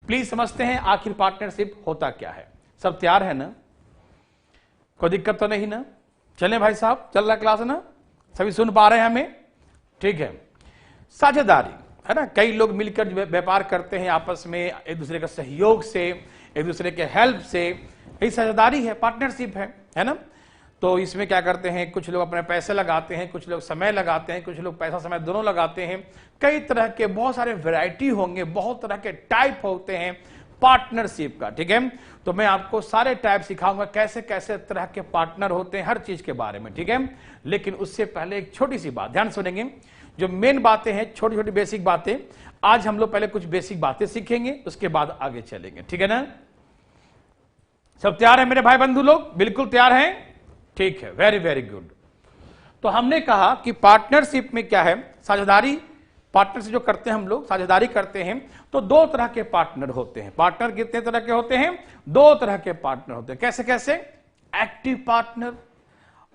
Please समझते हैं आखिर पार्टनरशिप होता क्या है। सब तैयार है ना, कोई दिक्कत तो नहीं ना? चलें भाई साहब, चल रहा क्लास ना, सभी सुन पा रहे हैं हमें? ठीक है। साझेदारी है ना, कई लोग मिलकर व्यापार करते हैं आपस में, एक दूसरे का सहयोग से, एक दूसरे के हेल्प से, यही साझेदारी है, पार्टनरशिप है ना। तो इसमें क्या करते हैं, कुछ लोग अपने पैसे लगाते हैं, कुछ लोग समय लगाते हैं, कुछ लोग पैसा समय दोनों लगाते हैं। कई तरह के बहुत सारे वैरायटी होंगे, बहुत तरह के टाइप होते हैं पार्टनरशिप का। ठीक है, तो मैं आपको सारे टाइप सिखाऊंगा, कैसे कैसे तरह के पार्टनर होते हैं, हर चीज के बारे में। ठीक है, लेकिन उससे पहले एक छोटी सी बात ध्यान सुनेंगे, जो मेन बातें हैं, छोटी छोटी बेसिक बातें। आज हम लोग पहले कुछ बेसिक बातें सीखेंगे, उसके बाद आगे चलेंगे। ठीक है ना? सब तैयार है मेरे भाई बंधु लोग? बिल्कुल तैयार हैं? ठीक है, वेरी वेरी गुड। तो हमने कहा कि पार्टनरशिप में क्या है, साझेदारी। पार्टनरशिप जो करते हैं हम लोग, साझेदारी करते हैं, तो दो तरह के पार्टनर होते हैं। पार्टनर कितने तरह के होते हैं? दो तरह के पार्टनर होते हैं। कैसे कैसे? एक्टिव पार्टनर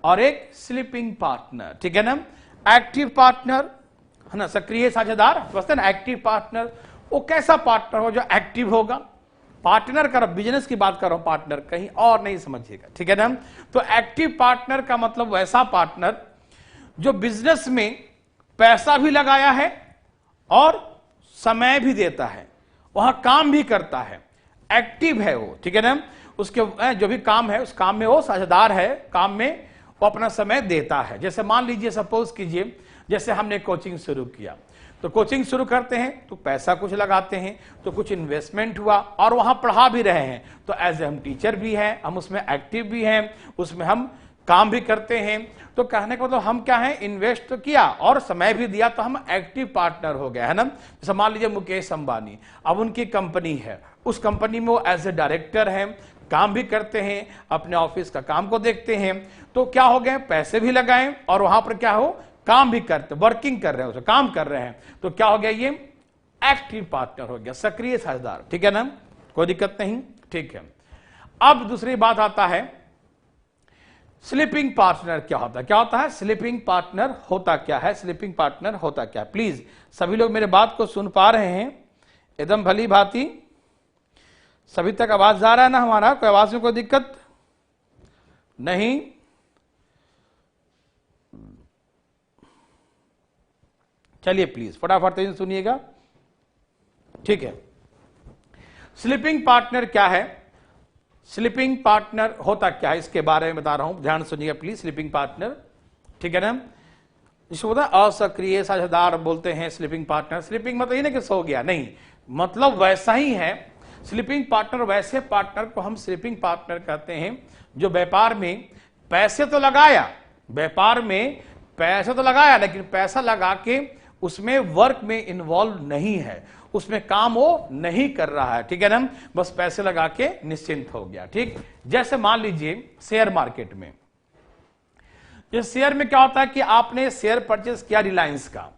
और एक स्लीपिंग पार्टनर। ठीक है ना? एक्टिव पार्टनर है ना, सक्रिय साझेदार, समझते हैं ना। एक्टिव पार्टनर वो कैसा पार्टनर हो जो एक्टिव होगा। पार्टनर कर बिजनेस की बात कर रहा हूं, पार्टनर कहीं और नहीं समझिएगा। ठीक है ना? तो एक्टिव पार्टनर का मतलब वैसा पार्टनर जो बिजनेस में पैसा भी लगाया है और समय भी देता है, वहां काम भी करता है, एक्टिव है वो। ठीक है ना? उसके जो भी काम है उस काम में वो साझेदार है, काम में वो अपना समय देता है। जैसे मान लीजिए, सपोज कीजिए, जैसे हमने कोचिंग शुरू किया, तो कोचिंग शुरू करते हैं तो पैसा कुछ लगाते हैं, तो कुछ इन्वेस्टमेंट हुआ और वहां पढ़ा भी रहे हैं, तो एज ए हम टीचर भी हैं, हम उसमें एक्टिव भी हैं, उसमें हम काम भी करते हैं। तो कहने को तो हम क्या है, इन्वेस्ट तो किया और समय भी दिया, तो हम एक्टिव पार्टनर हो गए, है ना। जैसे मान लीजिए मुकेश अंबानी, अब उनकी कंपनी है, उस कंपनी में वो एज ए डायरेक्टर हैं, काम भी करते हैं, अपने ऑफिस का काम को देखते हैं, तो क्या हो गए, पैसे भी लगाए और वहां पर क्या हो, काम भी करते, वर्किंग कर रहे हैं, उसे काम कर रहे हैं, तो क्या हो गया, ये एक्टिव पार्टनर हो गया, सक्रिय साझेदार। ठीक है ना, कोई दिक्कत नहीं। ठीक है, अब दूसरी बात आता है, स्लीपिंग पार्टनर क्या होता है। क्या होता है स्लीपिंग पार्टनर, होता क्या है स्लीपिंग पार्टनर, होता क्या। प्लीज सभी लोग मेरे बात को सुन पा रहे हैं एकदम भली भांति, सभी तक आवाज जा रहा है ना हमारा, कोई आवाज में कोई दिक्कत नहीं। चलिए प्लीज फटाफट से सुनिएगा। ठीक है, स्लीपिंग पार्टनर क्या है, स्लीपिंग पार्टनर होता क्या है, इसके बारे में बता रहा हूं, ध्यान सुनिएगा प्लीज। स्लीपिंग पार्टनर, ठीक है ना, जिसको बोलते हैं असक्रिय साझेदार बोलते हैं स्लीपिंग पार्टनर। स्लीपिंग मतलब ये नहीं कि सो गया, नहीं, मतलब वैसा ही है। स्लीपिंग पार्टनर, वैसे पार्टनर को हम स्लीपिंग पार्टनर कहते हैं जो व्यापार में पैसे तो लगाया, व्यापार में पैसे तो लगाया, लेकिन पैसा लगा के उसमें वर्क में इन्वॉल्व नहीं है, उसमें काम वो नहीं कर रहा है। ठीक है ना, बस पैसे लगा के निश्चिंत हो गया। ठीक, जैसे मान लीजिए शेयर मार्केट में, जैसे शेयर में क्या होता है कि आपने शेयर परचेस किया रिलायंस का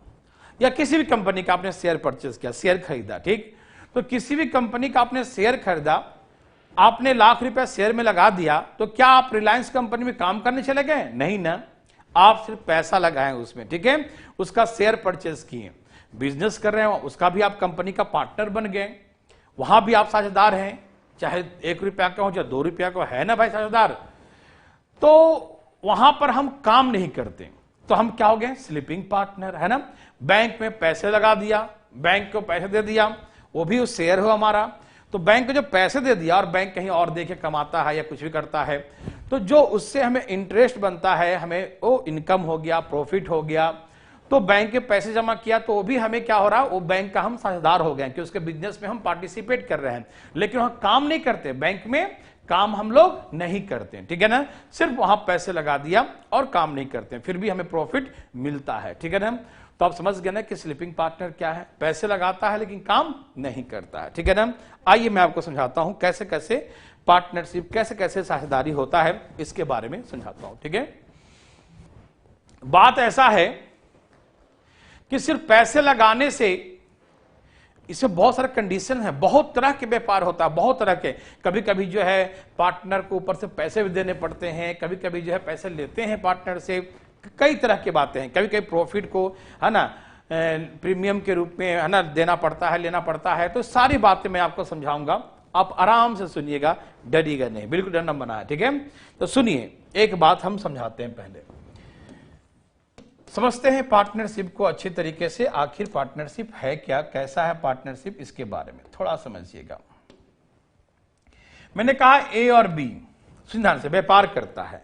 या किसी भी कंपनी का, आपने शेयर परचेस किया, शेयर खरीदा। ठीक, तो किसी भी कंपनी का आपने शेयर खरीदा, आपने लाख रुपया शेयर में लगा दिया, तो क्या आप रिलायंस कंपनी में काम करने चले गए? नहीं ना, आप सिर्फ पैसा लगाए उसमें। ठीक है, उसका शेयर परचेस किए, बिजनेस कर रहे हो, उसका भी आप कंपनी का पार्टनर बन गए, वहां भी आप साझेदार हैं, चाहे 1 रुपया का हो चाहे 2 रुपया का, है ना भाई साझेदार। तो वहां पर हम काम नहीं करते, तो हम क्या हो गए, स्लीपिंग पार्टनर, है ना। बैंक में पैसे लगा दिया, बैंक को पैसे दे दिया, वो भी उस शेयर हो हमारा, तो बैंक को जो पैसे दे दिया और बैंक कहीं और देके कमाता है या कुछ भी करता है, तो जो उससे हमें इंटरेस्ट बनता है, हमें वो इनकम हो गया, प्रॉफिट हो गया, तो बैंक के पैसे जमा किया, तो वो भी हमें क्या हो रहा है, वो बैंक का हम साझेदार हो गए कि उसके बिजनेस में हम पार्टिसिपेट कर रहे हैं, लेकिन वहां काम नहीं करते, बैंक में काम हम लोग नहीं करते। ठीक है ना, सिर्फ वहां पैसे लगा दिया और काम नहीं करते, फिर भी हमें प्रॉफिट मिलता है। ठीक है ना, तो आप समझ गए ना कि स्लीपिंग पार्टनर क्या है, पैसे लगाता है लेकिन काम नहीं करता है। ठीक है ना, आइए मैं आपको समझाता हूं कैसे कैसे पार्टनरशिप, कैसे कैसे साझेदारी होता है, इसके बारे में समझाता हूं। ठीक है, बात ऐसा है कि सिर्फ पैसे लगाने से, इसमें बहुत सारे कंडीशन है, बहुत तरह के व्यापार होता है, बहुत तरह के। कभी कभी जो है पार्टनर को ऊपर से पैसे भी देने पड़ते हैं, कभी कभी जो है पैसे लेते हैं पार्टनर से, कई तरह की बातें हैं। कभी कभी प्रॉफिट को, है ना, प्रीमियम के रूप में है ना देना पड़ता है, लेना पड़ता है। तो सारी बातें मैं आपको समझाऊंगा, आप आराम से सुनिएगा, डरिएगा नहीं, बिल्कुल डरना मना है, ठीक है। तो सुनिए, एक बात हम समझाते हैं, पहले समझते हैं पार्टनरशिप को अच्छी तरीके से। आखिर पार्टनरशिप है क्या, कैसा है पार्टनरशिप, इसके बारे में थोड़ा समझिएगा। मैंने कहा ए और बी ध्यान से व्यापार करता है,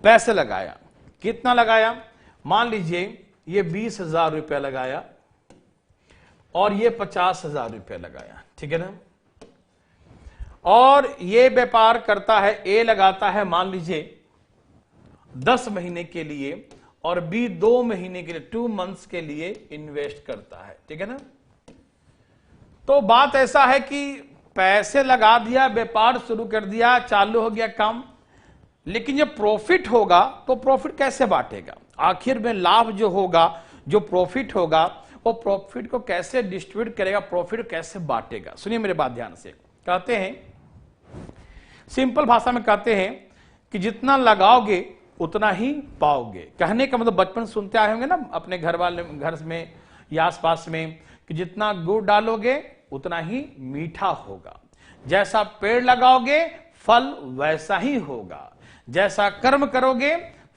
पैसे लगाया, कितना लगाया, मान लीजिए ये 20,000 रुपया लगाया और ये 50,000 रुपया लगाया, ठीक है ना। और ये व्यापार करता है, ए लगाता है मान लीजिए 10 महीने के लिए और बी 2 महीने के लिए, 2 मंथ्स के लिए इन्वेस्ट करता है, ठीक है ना। तो बात ऐसा है कि पैसे लगा दिया, व्यापार शुरू कर दिया, चालू हो गया काम, लेकिन जब प्रॉफिट होगा तो प्रॉफिट कैसे बांटेगा, आखिर में लाभ जो होगा, जो प्रॉफिट होगा, वो प्रॉफिट को कैसे डिस्ट्रीब्यूट करेगा, प्रॉफिट कैसे बांटेगा। सुनिए मेरे बात ध्यान से, कहते हैं सिंपल भाषा में कहते हैं कि जितना लगाओगे उतना ही पाओगे। कहने का मतलब बचपन सुनते आए होंगे ना अपने घर वाले, घर में या आसपास में, कि जितना गुड़ डालोगे उतना ही मीठा होगा, जैसा पेड़ लगाओगे फल वैसा ही होगा, जैसा कर्म करोगे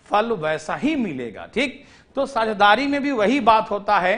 फल वैसा ही मिलेगा, ठीक। तो साझेदारी में भी वही बात होता है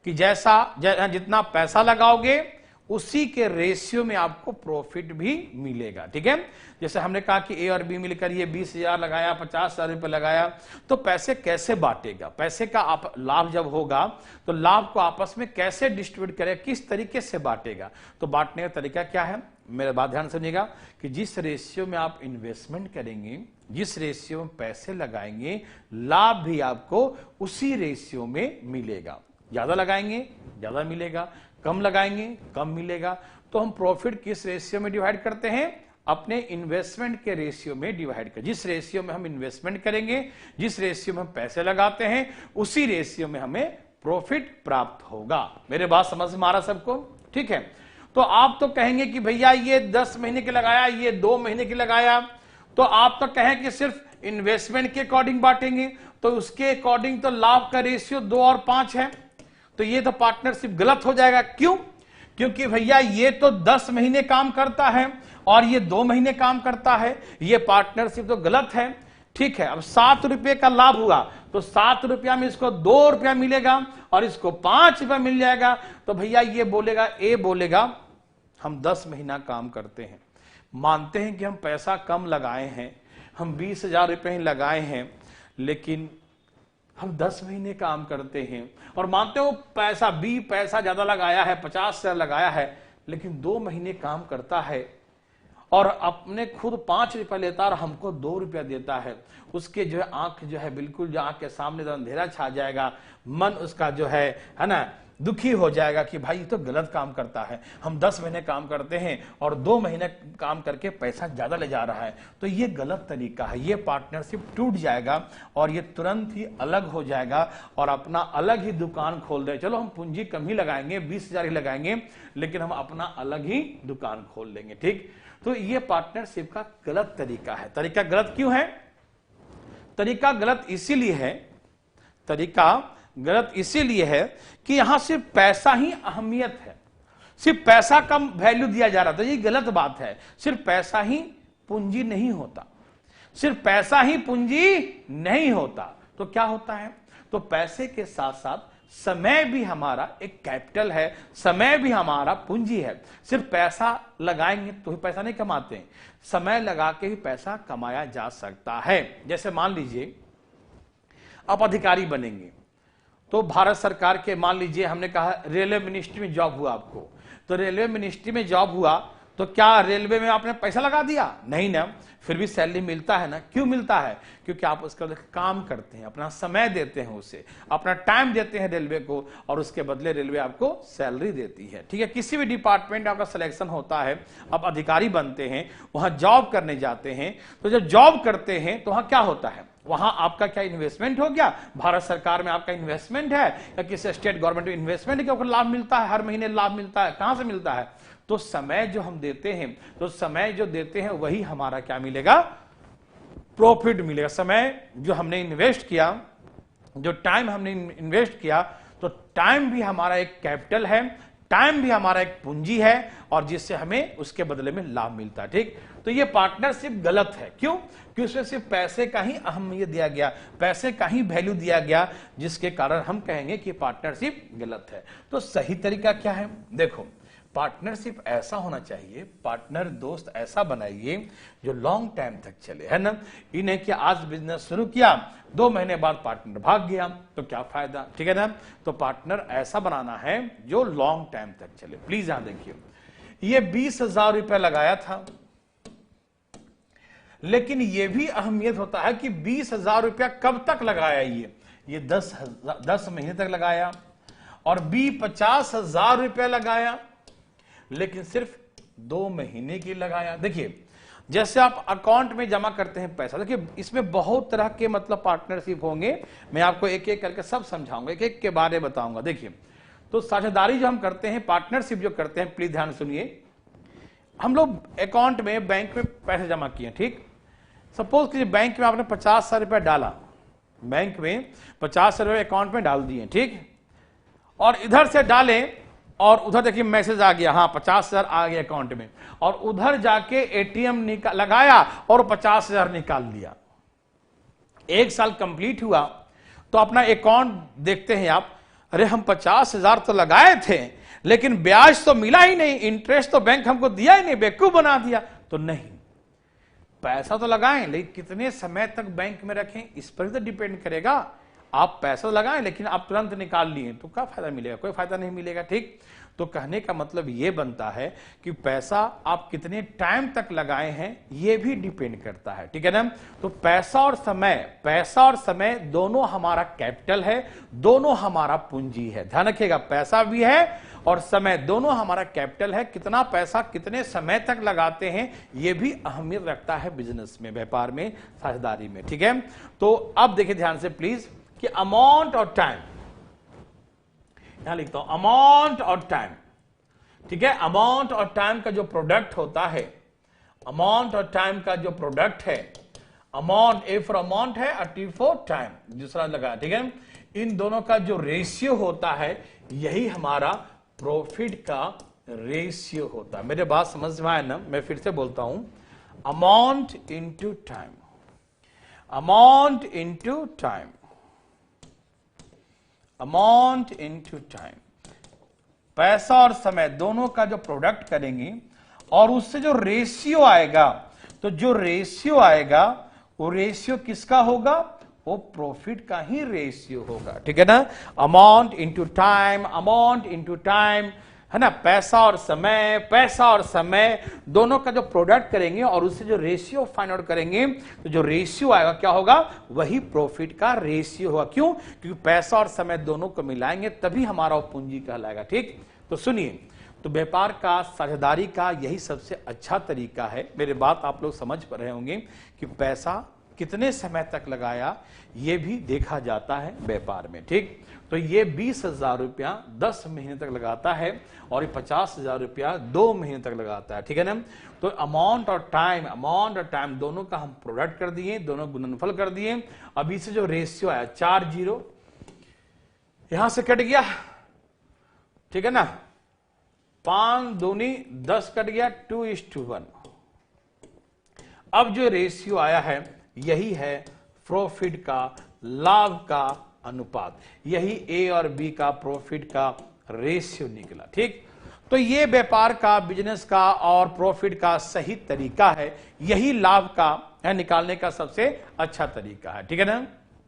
कि जैसा जितना पैसा लगाओगे उसी के रेशियो में आपको प्रॉफिट भी मिलेगा, ठीक है। जैसे हमने कहा कि ए और बी मिलकर ये 20,000 लगाया, 50,000 रुपये लगाया, तो पैसे कैसे बांटेगा, पैसे का आप लाभ जब होगा तो लाभ को आपस में कैसे डिस्ट्रीब्यूट करेगा, किस तरीके से बांटेगा। तो बांटने का तरीका क्या है, मेरे बात ध्यान सुनिएगा, कि जिस रेशियो में आप इन्वेस्टमेंट करेंगे, जिस रेशियो में पैसे लगाएंगे, लाभ भी आपको उसी रेशियो में मिलेगा। ज्यादा लगाएंगे ज्यादा मिलेगा, कम लगाएंगे कम मिलेगा। तो हम प्रॉफिट किस रेशियो में डिवाइड करते हैं, अपने इन्वेस्टमेंट के रेशियो में डिवाइड कर, जिस रेशियो में हम इन्वेस्टमेंट करेंगे, जिस रेशियो में हम पैसे लगाते हैं, उसी रेशियो में हमें प्रॉफिट प्राप्त होगा। मेरे बात समझ में आ रहा सबको, ठीक है। तो आप तो कहेंगे कि भैया ये 10 महीने के लगाया, ये 2 महीने के लगाया, तो आप तो कहें कि सिर्फ इन्वेस्टमेंट के अकॉर्डिंग बांटेंगे, तो उसके अकॉर्डिंग तो लाभ का रेशियो 2 और 5 है, तो ये तो पार्टनरशिप गलत हो जाएगा। क्यों, क्योंकि भैया ये तो 10 महीने काम करता है और ये 2 महीने काम करता है, ये पार्टनरशिप तो गलत है, ठीक है। अब 7 रुपए का लाभ हुआ तो 7 रुपया में इसको 2 रुपया मिलेगा और इसको 5 रुपया मिल जाएगा। तो भैया ये बोलेगा, ए बोलेगा हम 10 महीना काम करते हैं, मानते हैं कि हम पैसा कम लगाए हैं, हम 20,000 रुपये ही लगाए हैं, लेकिन हम 10 महीने काम करते हैं और मानते हो पैसा बी पैसा ज्यादा लगाया है, 50,000 लगाया है, लेकिन 2 महीने काम करता है और अपने खुद 5 रुपया लेता और हमको 2 रुपया देता है। उसके जो है आंख जो है बिल्कुल, जो आंख के सामने तो अंधेरा छा जाएगा, मन उसका जो है ना दुखी हो जाएगा कि भाई तो गलत काम करता है, हम 10 महीने काम करते हैं और 2 महीने काम करके पैसा ज्यादा ले जा रहा है। तो ये गलत तरीका है, ये पार्टनरशिप टूट जाएगा और ये तुरंत ही अलग हो जाएगा और अपना अलग ही दुकान खोल दे। चलो हम पूंजी कम ही लगाएंगे, 20,000 ही लगाएंगे, लेकिन हम अपना अलग ही दुकान खोल लेंगे, ठीक। तो ये पार्टनरशिप का गलत तरीका है। तरीका गलत क्यों है, तरीका गलत इसीलिए है, तरीका गलत इसीलिए है कि यहां सिर्फ पैसा ही अहमियत है, सिर्फ पैसा कम वैल्यू दिया जा रहा था, ये गलत बात है। सिर्फ पैसा ही पूंजी नहीं होता, सिर्फ पैसा ही पूंजी नहीं होता। तो क्या होता है, तो पैसे के साथ साथ समय भी हमारा एक कैपिटल है, समय भी हमारा पूंजी है। सिर्फ पैसा लगाएंगे तो ही पैसा नहीं कमाते हैं, समय लगा के ही पैसा कमाया जा सकता है। जैसे मान लीजिए आप अधिकारी बनेंगे, तो भारत सरकार के मान लीजिए हमने कहा रेलवे मिनिस्ट्री में जॉब हुआ आपको, तो रेलवे मिनिस्ट्री में जॉब हुआ तो क्या रेलवे में आपने पैसा लगा दिया, नहीं ना, फिर भी सैलरी मिलता है ना। क्यों मिलता है, क्योंकि आप उसका काम करते हैं, अपना समय देते हैं, उसे अपना टाइम देते हैं रेलवे को, और उसके बदले रेलवे आपको सैलरी देती है, ठीक है। किसी भी डिपार्टमेंट आपका सिलेक्शन होता है, आप अधिकारी बनते हैं, वहां जॉब करने जाते हैं, तो जब जॉब करते हैं तो वहां क्या होता है, वहां आपका क्या इन्वेस्टमेंट हो गया, भारत सरकार में आपका इन्वेस्टमेंट है या किसी स्टेट गवर्नमेंट में इन्वेस्टमेंट है, लाभ मिलता है, हर महीने लाभ मिलता है, कहां से मिलता है, तो समय जो हम देते हैं, तो समय जो देते हैं वही हमारा क्या मिलेगा, प्रॉफिट मिलेगा। समय जो हमने इन्वेस्ट किया, जो टाइम हमने इन्वेस्ट किया, तो टाइम भी हमारा एक कैपिटल है, टाइम भी हमारा एक पूंजी है और जिससे हमें उसके बदले में लाभ मिलता है। ठीक, तो ये पार्टनरशिप गलत है। क्यों? क्योंकि उसमें सिर्फ पैसे का ही अहमियत दिया गया, पैसे का ही वैल्यू दिया गया, जिसके कारण हम कहेंगे कि पार्टनरशिप गलत है। तो सही तरीका क्या है? देखो, पार्टनरशिप ऐसा होना चाहिए, पार्टनर दोस्त ऐसा बनाइए जो लॉन्ग टाइम तक चले, है ना। इन्हें कि आज बिजनेस शुरू किया, 2 महीने बाद पार्टनर भाग गया तो क्या फायदा, ठीक है ना। तो पार्टनर ऐसा बनाना है जो लॉन्ग टाइम तक चले। प्लीज यहां देखिए, ये 20,000 रुपए लगाया था, लेकिन यह भी अहमियत होता है कि 20,000 रुपया कब तक लगाया, ये 10 महीने तक लगाया, और बी 50,000 रुपया लगाया, लेकिन सिर्फ 2 महीने की लगाया। देखिए, जैसे आप अकाउंट में जमा करते हैं पैसा, देखिए इसमें बहुत तरह के मतलब पार्टनरशिप होंगे, मैं आपको एक एक करके सब समझाऊंगा, एक एक के बारे में बताऊंगा। देखिए, तो साझेदारी जो हम करते हैं, पार्टनरशिप जो करते हैं, प्लीज ध्यान सुनिए। हम लोग अकाउंट में बैंक में पैसे जमा किए, ठीक। सपोज कीजिए बैंक में आपने 50,000 रुपया डाला, बैंक में 50,000 रुपये अकाउंट में डाल दिए, ठीक। और इधर से डाले और उधर देखिए मैसेज आ गया, हाँ 50,000 आ गया अकाउंट में, और उधर जाके एटीएम लगाया और 50,000 निकाल लिया। 1 साल कंप्लीट हुआ तो अपना अकाउंट देखते हैं आप, अरे हम 50,000 तो लगाए थे, लेकिन ब्याज तो मिला ही नहीं, इंटरेस्ट तो बैंक हमको दिया ही नहीं, बेवकूफ बना दिया। तो नहीं, पैसा तो लगाएं, लेकिन कितने समय तक बैंक में रखें इस पर तो डिपेंड करेगा। आप पैसा लगाएं लेकिन आप तुरंत निकाल लिए तो क्या फायदा मिलेगा? कोई फायदा नहीं मिलेगा, ठीक। तो कहने का मतलब यह बनता है कि पैसा आप कितने टाइम तक लगाए हैं यह भी डिपेंड करता है, ठीक है ना। तो पैसा और समय दोनों हमारा कैपिटल है, दोनों हमारा पूंजी है। ध्यान रखिएगा, पैसा भी है और समय दोनों हमारा कैपिटल है। कितना पैसा कितने समय तक लगाते हैं यह भी अहमियत रखता है बिजनेस में, व्यापार में, साझेदारी में, ठीक है। तो अब देखिए ध्यान से प्लीज कि अमाउंट और टाइम, यहां लिखता हूं अमाउंट और टाइम, ठीक है। अमाउंट और टाइम का जो प्रोडक्ट होता है, अमाउंट और टाइम का जो प्रोडक्ट है, अमाउंट ए फॉर अमाउंट है और टी फॉर टाइम, दूसरा लगा, ठीक है। इन दोनों का जो रेशियो होता है यही हमारा प्रॉफिट का रेशियो होता है। मेरे बात समझ में आया ना? मैं फिर से बोलता हूं, amount into time, amount into time, amount into time, पैसा और समय दोनों का जो प्रोडक्ट करेंगे और उससे जो रेशियो आएगा, तो जो रेशियो आएगा वो रेशियो किसका होगा? वो प्रॉफिट का ही रेशियो होगा, ठीक है ना। Amount into time, amount into time, है ना। पैसा और समय दोनों का जो प्रोडक्ट करेंगे और उससे जो रेशियो फाइंड आउट करेंगे, तो जो रेशियो आएगा क्या होगा? वही प्रॉफिट का रेशियो होगा। क्यों? क्योंकि पैसा और समय दोनों को मिलाएंगे तभी हमारा पूंजी कहलाएगा, ठीक। तो सुनिए, तो व्यापार का, साझेदारी का यही सबसे अच्छा तरीका है। मेरे बात आप लोग समझ पा रहे होंगे कि पैसा कितने समय तक लगाया यह भी देखा जाता है व्यापार में, ठीक। तो ये 20,000 रुपया 10 महीने तक लगाता है और ये 50,000 रुपया 2 महीने तक लगाता है, ठीक है ना। तो अमाउंट और टाइम दोनों का हम प्रोडक्ट कर दिए, दोनों गुणनफल कर दिए। अभी से जो रेशियो आया 4 0 यहां से कट गया, ठीक है ना। 5 दूनी 10 कट गया, 2:1। अब जो रेशियो आया है यही है प्रॉफिट का, लाभ का अनुपात, यही ए और बी का प्रॉफिट का रेशियो निकला, ठीक। तो ये व्यापार का, बिजनेस का और प्रॉफिट का सही तरीका है, यही लाभ का निकालने का सबसे अच्छा तरीका है, ठीक है ना।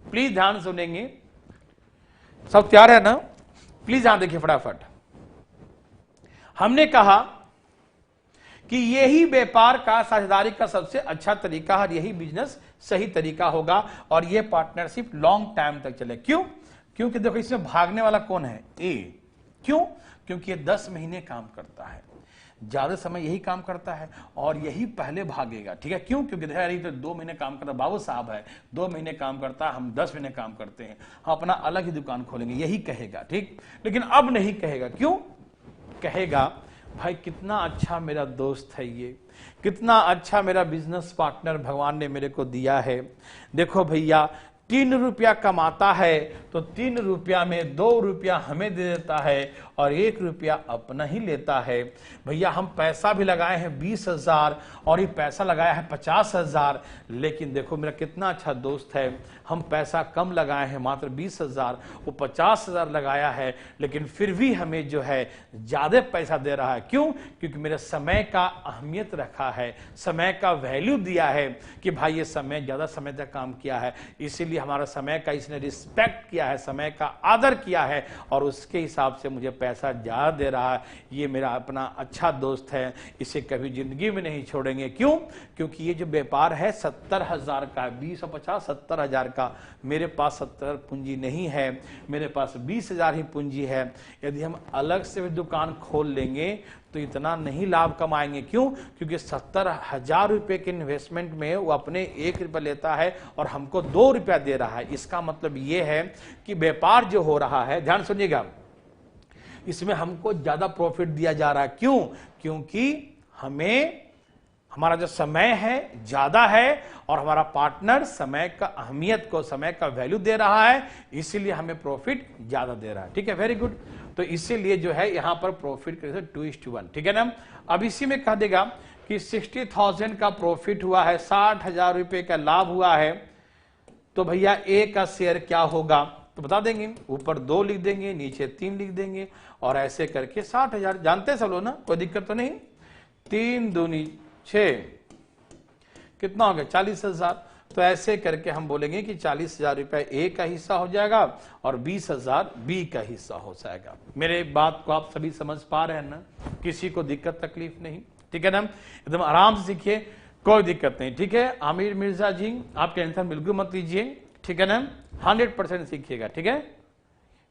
प्लीज ध्यान सुनेंगे, सब तैयार है ना? प्लीज ध्यान देखिए फटाफट। हमने कहा कि यही व्यापार का, साझेदारी का सबसे अच्छा तरीका है, यही बिजनेस सही तरीका होगा और यह पार्टनरशिप लॉन्ग टाइम तक चले। क्यों? क्योंकि देखो इसमें भागने वाला कौन है? ए। क्यों? क्योंकि ये 10 महीने काम करता है, ज्यादा समय यही काम करता है और यही पहले भागेगा, ठीक है। क्यों? क्योंकि यार तो 2 महीने काम करता, बाबू साहब है 2 महीने काम करता है, हम 10 महीने काम करते हैं, हम अपना अलग ही दुकान खोलेंगे, यही कहेगा, ठीक। लेकिन अब नहीं कहेगा। क्यों? कहेगा भाई कितना अच्छा मेरा दोस्त है ये, कितना अच्छा मेरा बिजनेस पार्टनर भगवान ने मेरे को दिया है। देखो भैया 3 रुपया कमाता है तो 3 रुपया में 2 रुपया हमें दे देता है और 1 रुपया अपना ही लेता है। भैया हम पैसा भी लगाए हैं 20,000 और ये पैसा लगाया है 50,000, लेकिन देखो मेरा कितना अच्छा दोस्त है, हम पैसा कम लगाए हैं मात्र 20,000, वो 50,000 लगाया है, लेकिन फिर भी हमें जो है ज्यादा पैसा दे रहा है। क्यों? क्योंकि मेरे समय का अहमियत रखा है, समय का वैल्यू दिया है कि भाई ये समय ज्यादा समय तक काम किया है, इसीलिए हमारा समय का इसने रिस्पेक्ट किया है, समय का आदर किया है और उसके हिसाब से मुझे पैसा ज्यादा दे रहा है। ये मेरा अपना अच्छा दोस्त है, इसे कभी जिंदगी में नहीं छोड़ेंगे। क्यों? क्योंकि ये जो व्यापार है 70,000 का, 20 और 50 70,000 का। मेरे पास 70 पूंजी नहीं है, मेरे पास 20,000 ही पूंजी है। यदि हम अलग से भी दुकान खोल लेंगे तो इतना नहीं लाभ कमाएंगे। क्यों? क्योंकि 70,000 रुपए के इन्वेस्टमेंट में वो अपने 1 रुपया लेता है और हमको 2 रुपया दे रहा है। इसका मतलब ये है कि व्यापार जो हो रहा है, ध्यान सुनिएगा, इसमें हमको ज्यादा प्रॉफिट दिया जा रहा है। क्यों? क्योंकि हमें हमारा जो समय है ज्यादा है और हमारा पार्टनर समय का अहमियत को, समय का वैल्यू दे रहा है, इसीलिए हमें प्रॉफिट ज्यादा दे रहा है। ठीक है, वेरी गुड। तो इसीलिए जो है यहां पर प्रॉफिट 2:1, ठीक है ना। अब इसी में कह देगा कि 60,000 का प्रॉफिट हुआ है, 60,000 रुपए का लाभ हुआ है, तो भैया ए का शेयर क्या होगा तो बता देंगे, ऊपर 2 लिख देंगे, नीचे 3 लिख देंगे और ऐसे करके 60,000 जानते हैं सब लोग ना, कोई दिक्कत तो नहीं। 3 दूनी 6 कितना हो गया 40,000। तो ऐसे करके हम बोलेंगे कि 40,000 रुपए ए का हिस्सा हो जाएगा और 20,000 बी का हिस्सा हो जाएगा। मेरे बात को आप सभी समझ पा रहे हैं ना, किसी को दिक्कत तकलीफ नहीं, ठीक है ना, एकदम आराम से सीखिए, कोई दिक्कत नहीं। ठीक है आमिर मिर्जा जी, आप टेंशन बिल्कुल मत लीजिए, ठीक है ना, 100% सीखिएगा। ठीक है,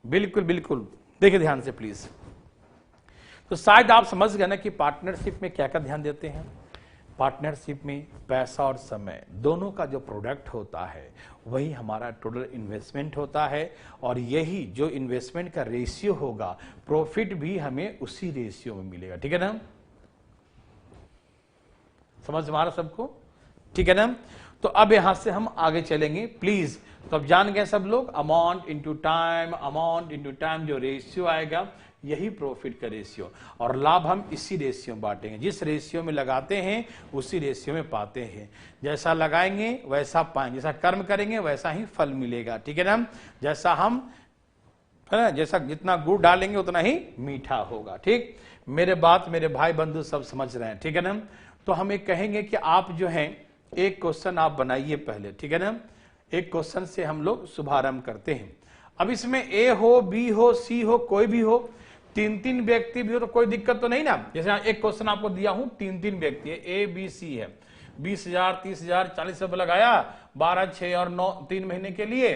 बिल्कुल बिल्कुल, देखिए ध्यान से प्लीज। तो शायद आप समझ गए ना कि पार्टनरशिप में क्या क्या ध्यान देते हैं। पार्टनरशिप में पैसा और समय दोनों का जो प्रोडक्ट होता है वही हमारा टोटल इन्वेस्टमेंट होता है और यही जो इन्वेस्टमेंट का रेशियो होगा, प्रॉफिट भी हमें उसी रेशियो में मिलेगा। ठीक है ना, समझ हमारा सबको, ठीक है ना। तो अब यहां से हम आगे चलेंगे प्लीज। तो अब जान गए सब लोग, amount into time, amount into time जो रेशियो आएगा यही प्रॉफिट का रेशियो, और लाभ हम इसी रेशियो में बांटेंगे। जिस रेशियो में लगाते हैं उसी रेशियो में पाते हैं। जैसा लगाएंगे वैसा पाएंगे, जैसा कर्म करेंगे वैसा ही फल मिलेगा। ठीक है ना, जैसा हम जैसा जितना गुड़ डालेंगे उतना ही मीठा होगा। ठीक, मेरे बात मेरे भाई बंधु सब समझ रहे हैं, ठीक है ना। तो हम एक कहेंगे कि आप जो है एक क्वेश्चन आप बनाइए पहले, ठीक है ना। एक क्वेश्चन से हम लोग शुभारंभ करते हैं। अब इसमें ए हो, बी हो, सी हो, कोई भी हो, 3-3 व्यक्ति भी हो तो कोई दिक्कत तो नहीं ना। जैसे एक क्वेश्चन आपको दिया हूं, 3-3 व्यक्ति है, ए बी सी है, 20,000 30,000 40,000 लगाया, 12 6 और 9 3 महीने के लिए,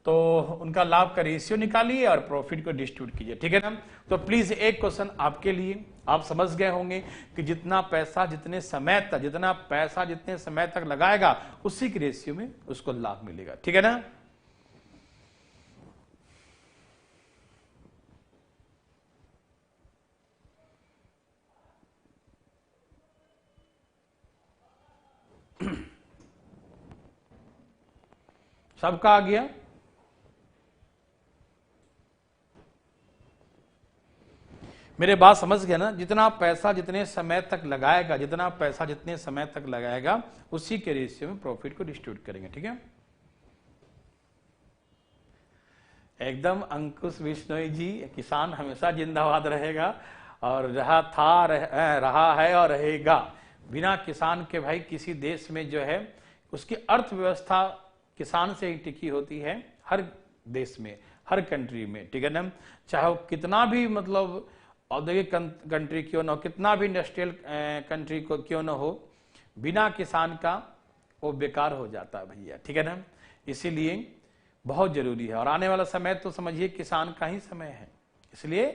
तो उनका लाभ का रेशियो निकालिए और प्रॉफिट को डिस्ट्रीब्यूट कीजिए। ठीक है ना। तो प्लीज एक क्वेश्चन आपके लिए, आप समझ गए होंगे कि जितना पैसा जितने समय तक, जितना पैसा जितने समय तक लगाएगा उसी के रेशियो में उसको लाभ मिलेगा। ठीक है ना। सबका आ गया। मेरे बात समझ गए ना, जितना पैसा जितने समय तक लगाएगा, जितना पैसा जितने समय तक लगाएगा उसी के रेशियो में प्रॉफिट को डिस्ट्रीब्यूट करेंगे। ठीक है, एकदम अंकुश बिश्नोई जी, किसान हमेशा जिंदाबाद रहेगा और रहा है और रहेगा। बिना किसान के भाई किसी देश में जो है उसकी अर्थव्यवस्था किसान से ही टिकी होती है, हर देश में, हर कंट्री में। ठीक है ना, चाहे वो कितना भी मतलब औद्योगिक कंट्री क्यों ना हो, कितना भी इंडस्ट्रियल कंट्री को क्यों ना हो, बिना किसान का वो बेकार हो जाता है भैया। ठीक है ना, इसीलिए बहुत जरूरी है। और आने वाला समय तो समझिए किसान का ही समय है, इसलिए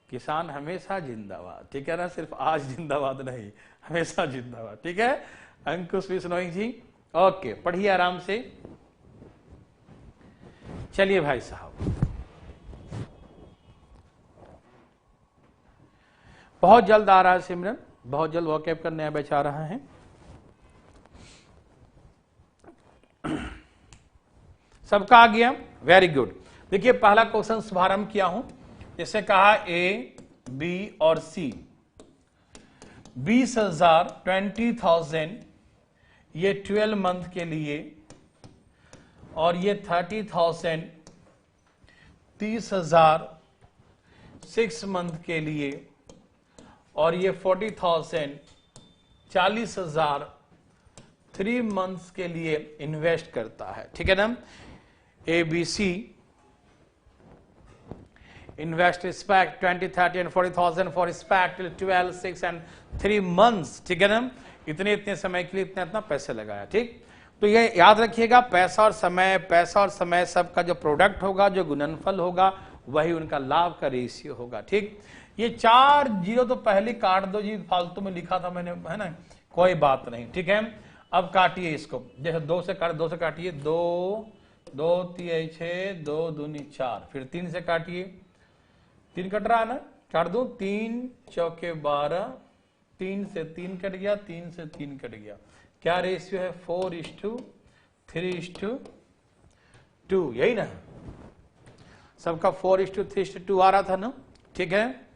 किसान हमेशा जिंदाबाद। ठीक है ना, सिर्फ आज जिंदाबाद नहीं, हमेशा जिंदाबाद। ठीक है अंकुश बिश्नोई जी, ओके, पढ़िए आराम से। चलिए भाई साहब, बहुत जल्द आ रहा है सिमरन, बहुत जल्द वॉकअप का नया बैच आ रहा है। सबका आ गया, वेरी गुड। देखिए पहला क्वेश्चन शुभारंभ किया हूं, जैसे कहा ए बी और सी 20,000 20,000 ये 12 मंथ के लिए, और ये 30,000 30,000 6 मंथ के लिए, और ये 40,000 40,000 3 मंथ्स के लिए इन्वेस्ट करता है। ठीक है ना, A B C invest respect 20, 30 and 40,000 for respect 12, 6 and 3 months. ठीक है ना, इतने इतने समय के लिए इतना इतना पैसे लगाया। ठीक, तो ये याद रखिएगा, पैसा और समय सबका जो प्रोडक्ट होगा, जो गुणनफल होगा, वही उनका लाभ का रेशियो होगा। ठीक, ये 4 जीरो तो पहले काट दो जी, फालतू में लिखा था मैंने, है ना, कोई बात नहीं। ठीक है, अब काटिए इसको, जैसे 2 से काटिए, 2 2 3 6 2 दूनी 4, फिर 3 से काटिए, 3 कट रहा है ना, काट दो, 3 चौके 12, 3 से 3 कट गया, 3 से 3 कट गया, क्या रेशियो है 4:3:2, यही ना, सबका 4:3:2 आ रहा था ना। ठीक है,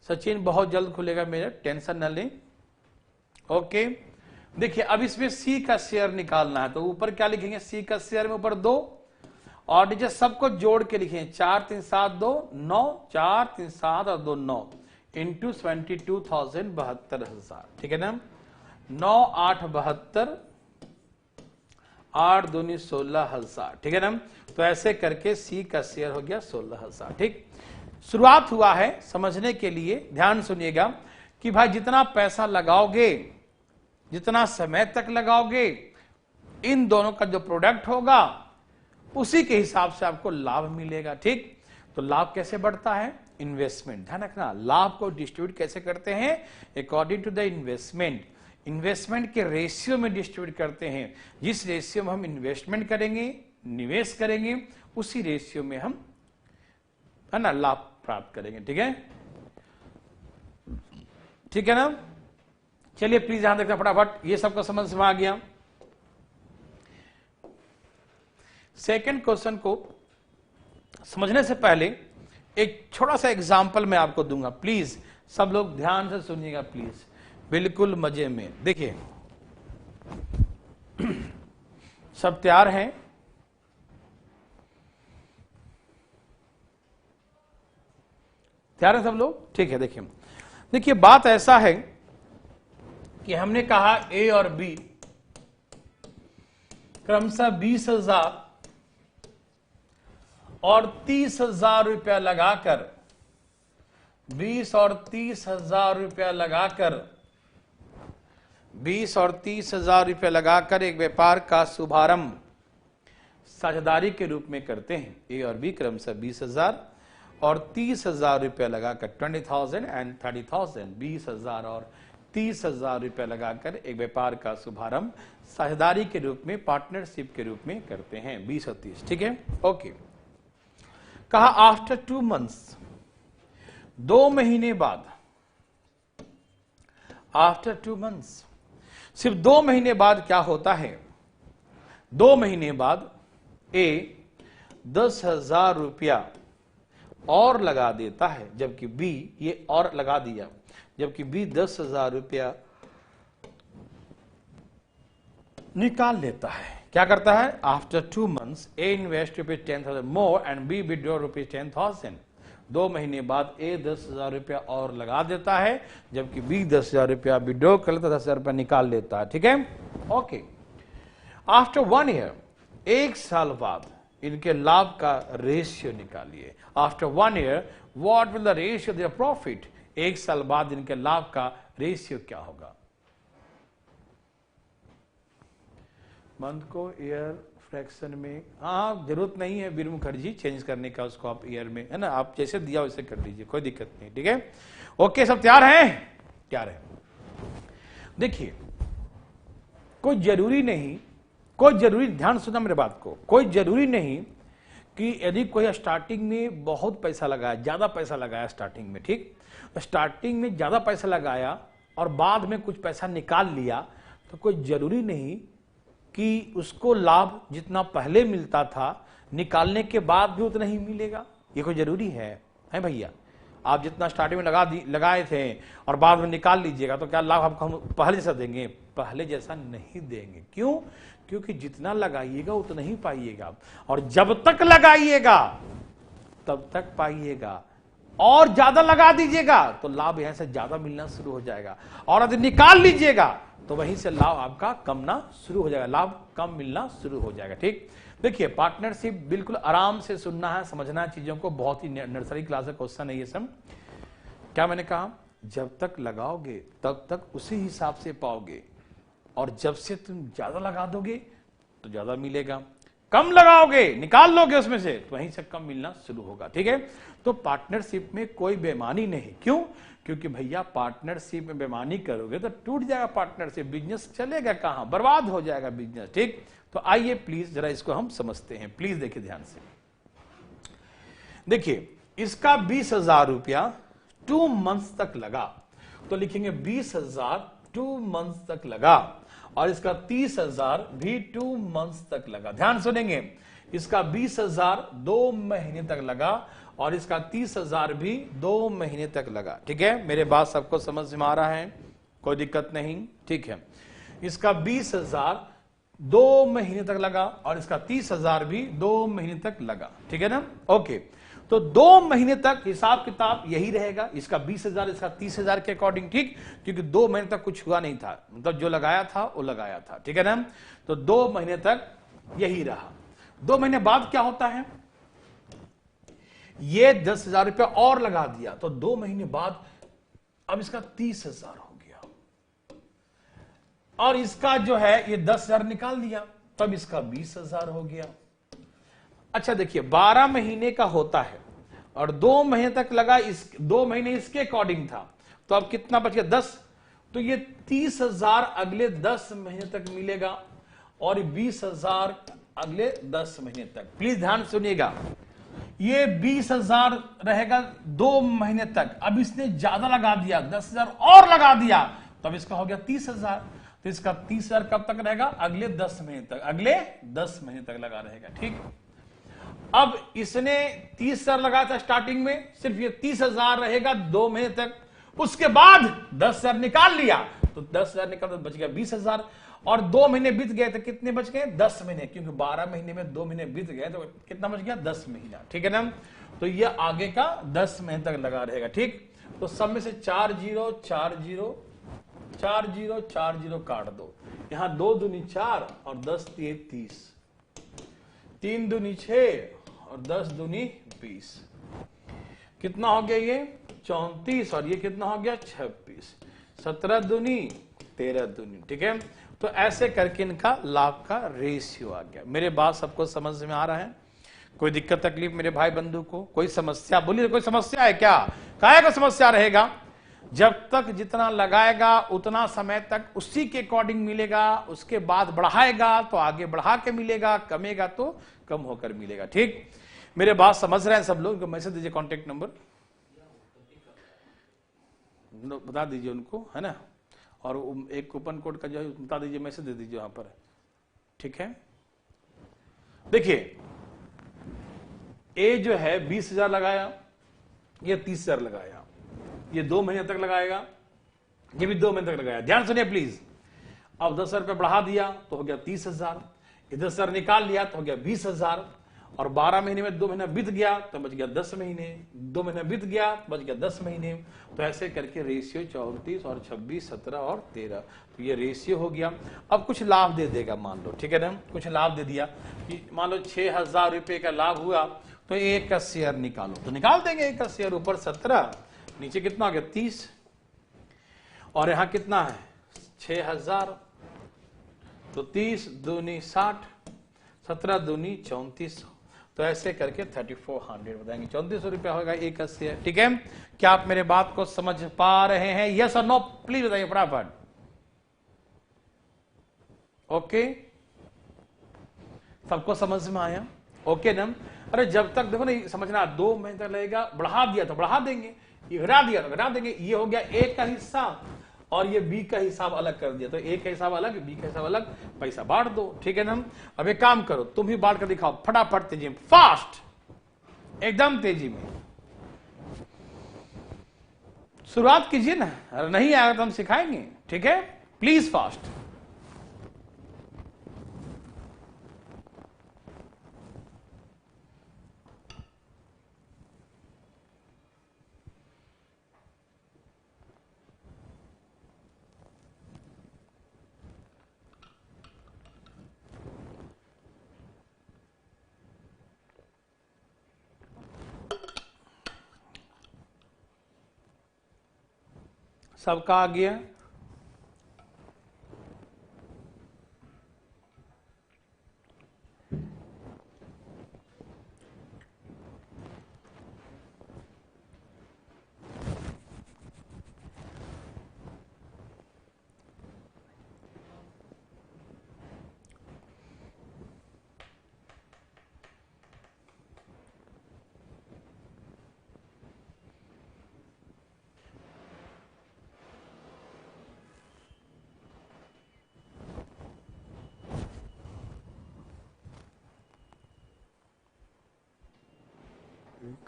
सचिन बहुत जल्द खुलेगा मेरा, टेंशन न लें। ओके, देखिए अब इसमें सी का शेयर निकालना है, तो ऊपर क्या लिखेंगे, सी का शेयर में ऊपर 2, और नीचे सबको जोड़ के लिखेंगे, 4 3 7 2 9, 4 3 7 और 2 9 इंटू 22,000 72,000। ठीक है ना, 9 8 72, 8 दूनी 16,000। ठीक है ना, तो ऐसे करके सी का शेयर हो गया 16,000। ठीक, शुरुआत हुआ है, समझने के लिए ध्यान सुनिएगा कि भाई जितना पैसा लगाओगे, जितना समय तक लगाओगे, इन दोनों का जो प्रोडक्ट होगा उसी के हिसाब से आपको लाभ मिलेगा। ठीक, तो लाभ कैसे बढ़ता है, इन्वेस्टमेंट, ध्यान रखना, लाभ को डिस्ट्रीब्यूट कैसे करते हैं, according to the investment, investment के रेशियो में डिस्ट्रीब्यूट करते हैं। जिस रेशियो में हम इन्वेस्टमेंट करेंगे, निवेश करेंगे, उसी रेशियो में हम, है ना, लाभ प्राप्त करेंगे। ठीक है, ठीक है ना, चलिए प्लीज ध्यान रखना फटाफट, ये सबका समझ में आ गया। सेकंड क्वेश्चन को समझने से पहले एक छोटा सा एग्जांपल मैं आपको दूंगा, प्लीज सब लोग ध्यान से सुनिएगा, प्लीज बिल्कुल मजे में। देखिए सब तैयार हैं, तैयार हैं सब लोग, ठीक है। देखिए बात ऐसा है कि हमने कहा ए और बी क्रमशः 20,000 और 30,000 रुपया लगाकर, 20 और 30,000 रुपया लगाकर, 20 और 30,000 रुपया लगाकर एक व्यापार का शुभारंभ साझेदारी के रूप में करते हैं। ए और बी क्रमशः 20,000 और 30,000 रुपया लगाकर, 20,000 एंड 30,000, 20,000 और 30,000 रुपया लगाकर एक व्यापार का शुभारंभ साझेदारी के रूप में, पार्टनरशिप के रूप में करते हैं, 20 और 30। ठीक है, ओके। कहा आफ्टर 2 मंथ्स, 2 महीने बाद, आफ्टर 2 मंथ्स, सिर्फ 2 महीने बाद क्या होता है, 2 महीने बाद ए 10,000 रुपया और लगा देता है, जबकि बी, ये और लगा दिया, जबकि बी 10,000 रुपया निकाल लेता है। क्या करता है, after 2 months A invest ₹10,000 more and B withdraw ₹10,000। 2 महीने बाद ए 10,000 रुपया और लगा देता है, जबकि बी 10,000 रुपया विड्रॉ कर लेता, 10,000 रुपया निकाल लेता है। ठीक है, ओके। आफ्टर 1 ईयर, 1 साल बाद इनके लाभ का रेशियो निकालिए। After 1 year what will the ratio of their profit, 1 साल बाद इनके लाभ का रेशियो क्या होगा। मंथ को ईयर फ्रैक्शन में, हाँ जरूरत नहीं है वीर मुखर्जी चेंज करने का उसको, आप ईयर में, है ना, आप जैसे दिया वैसे कर लीजिए, कोई दिक्कत नहीं। ठीक है, ओके, सब तैयार हैं, तैयार है। देखिए कोई जरूरी नहीं, ध्यान सुनना मेरे बात को, कोई जरूरी नहीं कि यदि कोई स्टार्टिंग में बहुत पैसा लगाया, ज्यादा पैसा लगाया स्टार्टिंग में, ठीक, स्टार्टिंग में ज्यादा पैसा लगाया और बाद में कुछ पैसा निकाल लिया, तो कोई जरूरी नहीं कि उसको लाभ जितना पहले मिलता था निकालने के बाद भी उतना ही मिलेगा, ये कोई जरूरी है भैया? आप जितना स्टार्टिंग में लगाए थे और बाद में निकाल लीजिएगा तो क्या लाभ आपको हम पहले जैसा देंगे? पहले जैसा नहीं देंगे। क्यों? क्योंकि जितना लगाइएगा उतना ही पाइएगा, और जब तक लगाइएगा तब तक पाइएगा। और ज्यादा लगा दीजिएगा तो लाभ यहां से ज्यादा मिलना शुरू हो जाएगा, और यदि निकाल लीजिएगा तो वहीं से लाभ आपका कमना शुरू हो जाएगा, लाभ कम मिलना शुरू हो जाएगा। ठीक, देखिए पार्टनरशिप बिल्कुल आराम से सुनना है, समझना है चीजों को, बहुत ही नर्सरी क्लास का क्वेश्चन है ये सब। क्या मैंने कहा? जब तक लगाओगे तब तक उसी हिसाब से पाओगे, और जब से तुम ज्यादा लगा दोगे तो ज्यादा मिलेगा, कम लगाओगे निकाल लोगे उसमें से तो वहीं से कम मिलना शुरू होगा। ठीक है, तो पार्टनरशिप में कोई बेईमानी नहीं। क्यों? क्योंकि भैया पार्टनरशिप में बेईमानी करोगे तो टूट जाएगा पार्टनरशिप, बिजनेस चलेगा कहां, बर्बाद हो जाएगा बिजनेस। ठीक, तो आइए प्लीज जरा इसको हम समझते हैं, प्लीज देखिए ध्यान से। देखिए इसका 20,000 रुपया 2 मंथ्स तक लगा, तो लिखेंगे 20,000 2 मंथ्स तक लगा, और इसका 30,000 भी 2 मंथ्स तक लगा। ध्यान सुनेंगे, इसका 20,000 2 महीने तक लगा, और इसका 30,000 भी 2 महीने तक लगा। ठीक है, मेरे बात सबको समझ में आ रहा है? कोई दिक्कत नहीं? ठीक है, इसका 20,000 2 महीने तक लगा, और इसका 30,000 भी 2 महीने तक लगा। ठीक है ना? ओके, तो 2 महीने तक हिसाब किताब यही रहेगा, इसका 20,000 इसका 30,000 के अकॉर्डिंग। ठीक, क्योंकि 2 महीने तक कुछ हुआ नहीं था, मतलब जो लगाया था वो लगाया था। ठीक है ना? तो 2 महीने तक यही रहा। 2 महीने बाद क्या होता है? ये 10,000 रुपया और लगा दिया, तो 2 महीने बाद अब इसका 30,000 हो गया, और इसका जो है ये 10,000 निकाल दिया, तब इसका 20,000 हो गया। अच्छा देखिए 12 महीने का होता है, और 2 महीने तक लगा, 2 महीने इसके अकॉर्डिंग था, तो अब कितना बच गया? 10। तो ये 30,000 अगले 10 महीने तक मिलेगा, और 20,000 अगले 10 महीने तक। प्लीज ध्यान सुनिएगा, ये 20,000 रहेगा 2 महीने तक, अब इसने ज्यादा लगा दिया, 10,000 और लगा दिया, तो अब इसका हो गया 30,000। तो इसका 30,000 कब तक रहेगा? अगले 10 महीने तक, अगले 10 महीने तक लगा रहेगा। ठीक, अब इसने 30,000 लगाया था स्टार्टिंग में, सिर्फ ये 30,000 रहेगा 2 महीने तक, उसके बाद 10,000 निकाल लिया, तो 10,000 निकाल तो बच गया 20,000, और 2 महीने बीत गए तो कितने बच गए? 10 महीने, क्योंकि 12 महीने में 2 महीने बीत गए तो कितना बच गया? 10 महीना। ठीक है ना? तो ये आगे का 10 महीने तक लगा रहेगा। ठीक, तो सब में से 4 0 4 0 4 0 4 0 काट दो, यहां 2 दूनी 4 और 10 3 30, 3 दूनी 6 और 10 दूनी 20, कितना हो गया? ये 34, और ये कितना हो गया? 26, 17 दूनी 13 दूनी। ठीक है, तो ऐसे करके इनका लाभ का रेशियो आ गया। मेरे बात सबको समझ में आ रहा है? कोई दिक्कत तकलीफ मेरे भाई बंधु को? कोई समस्या? बोलिए, कोई समस्या है क्या? काहे का समस्या रहेगा? जब तक जितना लगाएगा उतना समय तक उसी के अकॉर्डिंग मिलेगा, उसके बाद बढ़ाएगा तो आगे बढ़ा के मिलेगा, कमेगा तो कम होकर मिलेगा। ठीक, मेरे बात समझ रहे हैं सब लोग? मैसेज दीजिए, कॉन्टेक्ट नंबर बता दीजिए उनको, है ना, और एक कूपन कोड का जो है बता दीजिए, मैसेज दे दीजिए वहां पर। ठीक है, देखिए ए जो है 20,000 लगाया, ये 30,000 लगाया, ये 2 महीने तक लगाएगा, ये भी 2 महीने तक लगाया। ध्यान सुनिए प्लीज, अब 10,000 रुपये बढ़ा दिया तो हो गया 30,000, ये 10,000 निकाल लिया तो हो गया 20,000, और 12 महीने में 2 महीना बीत गया तो बच गया 10 महीने, 2 महीना बीत गया तो बच गया 10 महीने। तो ऐसे करके रेशियो 34 और 26 17 और 13, तो ये रेशियो हो गया। अब कुछ लाभ दे देगा मान लो, ठीक है ना, कुछ लाभ दे दिया कि मान लो 6,000 रुपये का लाभ हुआ, तो 1 का शेयर निकालो, तो निकाल देंगे 1 का शेयर, ऊपर 17 नीचे कितना हो गया 30, और यहां कितना है 6,000, तो 30 दूनी 60, 17 दूनी 34, तो ऐसे करके 3400 बताएंगे, 3400 रुपया होगा 1 का शेयर। ठीक है, क्या आप मेरे बात को समझ पा रहे हैं? यस और नो प्लीज बताइए फटाफट। ओके, सबको समझ में आया? ओके ना? अरे जब तक देखो ना, समझना 2 महीने तक लगेगा, बढ़ा दिया तो बढ़ा देंगे, ये घटा दिया तो घटा देंगे, ये हो गया 1 का हिस्सा, और ये बी का हिसाब अलग कर दिया, तो ए का हिसाब अलग, बी का हिसाब अलग, पैसा बांट दो, ठीक है ना। अब एक काम करो, तुम भी बांट कर दिखाओ फटाफट, तेजी में, फास्ट, एकदम तेजी में शुरुआत कीजिए ना। अरे नहीं आएगा तो हम सिखाएंगे, ठीक है, प्लीज फास्ट। सबका आ गया?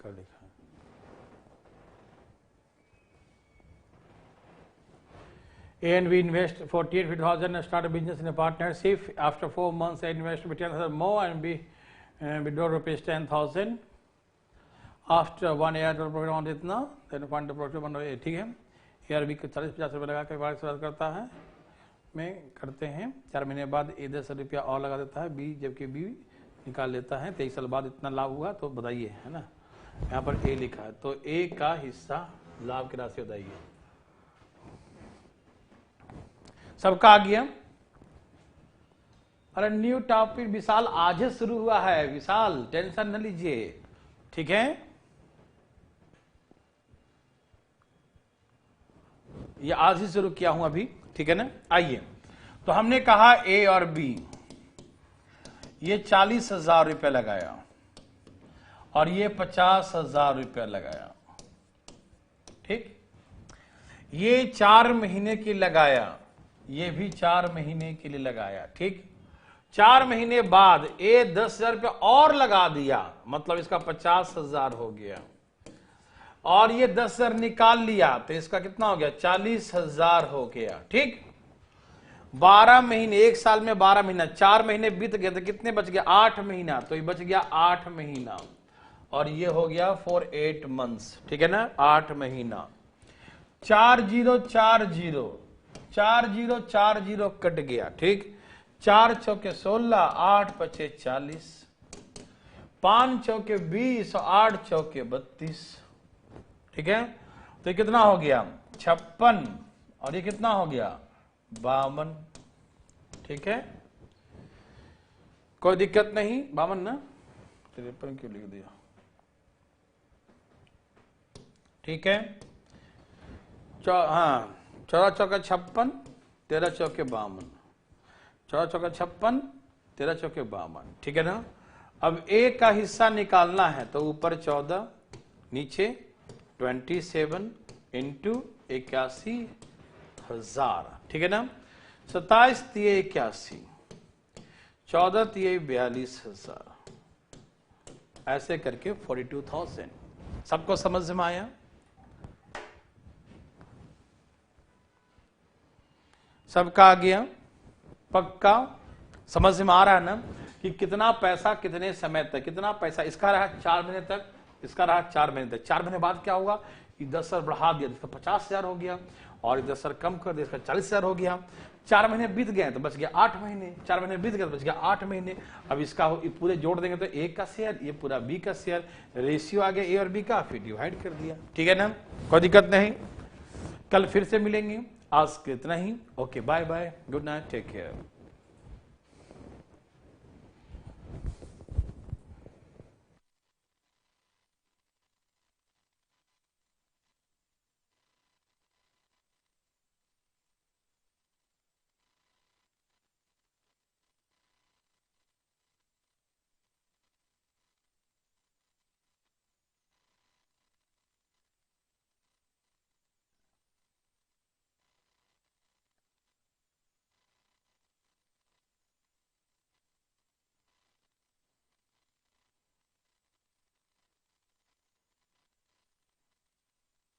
क्या लिखा है? A and B invest 48,000 and start a business in a partnership. After 4 months, A invest 10,000 more and B withdraw rupees 10,000. After 1 year, total profit amount इतना, then fund the profit amount, ठीक है। A और B को 40-50 रुपये लगा के शुरुआत करता है, में करते हैं। 4 महीने बाद A 10 रुपया और लगा देता है, B जबकि B निकाल लेता है। 23 साल बाद इतना लाभ हुआ, तो बताइए, है ना। यहाँ पर ए लिखा है, तो ए का हिस्सा लाभ की राशि बताइए। सबका आ गया? अरे न्यू टॉपिक विशाल आज ही शुरू हुआ है, विशाल टेंशन न लीजिए, ठीक है। ये आज ही शुरू किया हूं अभी, ठीक है ना। आइए, तो हमने कहा ए और बी, ये 40,000 रुपये लगाया और ये 50,000 रुपया लगाया, ठीक। ये 4 महीने की लगाया, ये भी 4 महीने के लिए लगाया, ठीक। 4 महीने बाद ए 10,000 रुपया और लगा दिया, मतलब इसका 50,000 हो गया, और ये 10,000 निकाल लिया, तो इसका कितना हो गया? 40,000 हो गया, ठीक। 12 महीने, एक साल में 12 महीना, 4 महीने बीत गए तो कितने बच गया? 8 महीना, तो ये बच गया 8 महीना, और ये हो गया फॉर 8 मंथ्स, ठीक है ना, 8 महीना। 4040 4040 कट गया, ठीक। 4 चौके 16, 8 पचे 40, 5 चौके 20, 8 चौके 32, ठीक है। तो ये कितना हो गया? 56, और ये कितना हो गया? 52, ठीक है। कोई दिक्कत नहीं, 52 ना, 53 क्यों लिख दिया, ठीक है। हाँ, 14 चौका 56, 13 चौके 52, 14 चौका 56, 13 चौके 52, ठीक है ना। अब ए का हिस्सा निकालना है, तो ऊपर 14, नीचे 27 इंटू 81,000, ठीक है ना। 27 तिये 81, 14 तिये 42,000, ऐसे करके 42,000। सबको समझ में आया? सबका आ गया? पक्का समझ में आ रहा है ना कि कितना पैसा कितने समय तक, कितना पैसा इसका रहा 4 महीने तक, इसका रहा 4 महीने तक। 4 महीने बाद क्या होगा? 10,000 बढ़ा दिया, इसका 50,000 हो गया, और 10,000 कम कर दिया, इसका 40,000 हो गया। 4 महीने बीत गए तो बच गया 8 महीने, 4 महीने बीत गए तो बच गया 8 महीने। अब इसका पूरे जोड़ देंगे तो ए का शेयर, ये पूरा बी का शेयर, रेशियो आ गया ए और बी का, फिर डिवाइड कर दिया, ठीक है ना। कोई दिक्कत नहीं। कल फिर से मिलेंगे, आज के इतना ही। Okay, bye bye, good night, take care.